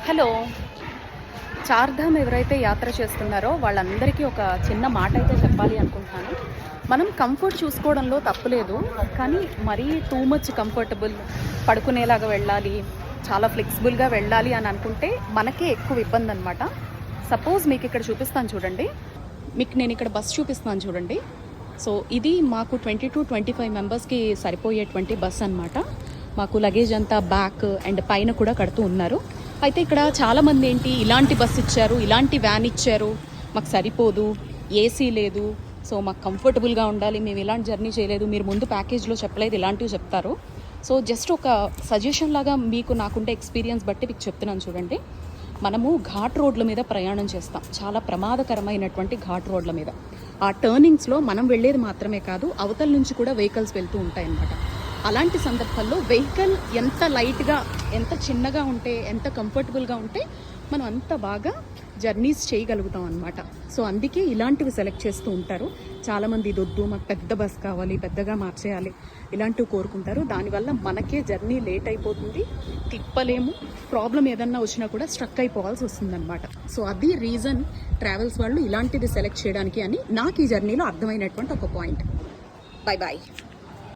Hello. Chardham ఎవరైతే యాత్ర చేస్తున్నారో వాళ్ళందరికీ ఒక చిన్న మాట అయితే చెప్పాలి అనుకుంటున్నాను. మనం కంఫర్ట్ చూసుకోవడంలో తప్పులేదు, కానీ మరీ టూ మచ్ కంఫర్టబుల్ పడుకునేలాగా వెళ్ళాలి, చాలా ఫ్లెక్సిబుల్గా వెళ్ళాలి అని అనుకుంటే మనకే ఎక్కువ ఇబ్బంది అనమాట. సపోజ్ మీకు ఇక్కడ చూపిస్తాను చూడండి, మీకు నేను ఇక్కడ బస్ చూపిస్తాను చూడండి. సో ఇది మాకు 22-25 మెంబర్స్కి సరిపోయేటువంటి బస్ అనమాట. మాకు లగేజ్ అంతా బ్యాక్ అండ్ పైన కూడా కడుతూ ఉన్నారు. అయితే ఇక్కడ చాలామంది ఏంటి, ఇలాంటి బస్ ఇచ్చారు, ఇలాంటి వ్యాన్ ఇచ్చారు, మాకు సరిపోదు, ఏసీ లేదు, సో మాకు కంఫర్టబుల్గా ఉండాలి, మేము ఇలాంటి జర్నీ చేయలేదు, మీరు ముందు ప్యాకేజ్లో చెప్పలేదు, ఇలాంటివి చెప్తారు. సో జస్ట్ ఒక సజెషన్ లాగా మీకు నాకుండే ఎక్స్పీరియన్స్ బట్టి మీకు చెప్తున్నాను చూడండి. మనము ఘాట్ రోడ్ల మీద ప్రయాణం చేస్తాం, చాలా ప్రమాదకరమైనటువంటి ఘాట్ రోడ్ల మీద. ఆ టర్నింగ్స్లో మనం వెళ్ళేది మాత్రమే కాదు, అవతల నుంచి కూడా వెహికల్స్ వెళ్తూ ఉంటాయి అన్నమాట. అలాంటి సందర్భాల్లో వెహికల్ ఎంత లైట్గా, ఎంత చిన్నగా ఉంటే, ఎంత కంఫర్టబుల్గా ఉంటే మనం అంత బాగా జర్నీస్ చేయగలుగుతాం అనమాట. సో అందుకే ఇలాంటివి సెలెక్ట్ చేస్తూ ఉంటారు చాలామంది. ఇదొద్దు, మాకు పెద్ద బస్ కావాలి, పెద్దగా మార్చేయాలి, ఇలాంటివి కోరుకుంటారు. దానివల్ల మనకే జర్నీ లేట్ అయిపోతుంది, తిప్పలేము, ప్రాబ్లం ఏదన్నా వచ్చినా కూడా స్ట్రక్ అయిపోవాల్సి వస్తుందన్నమాట. సో అది రీజన్ ట్రావెల్స్ వాళ్ళు ఇలాంటిది సెలెక్ట్ చేయడానికి అని నాకు ఈ జర్నీలో అర్థమైనటువంటి ఒక పాయింట్. Bye bye.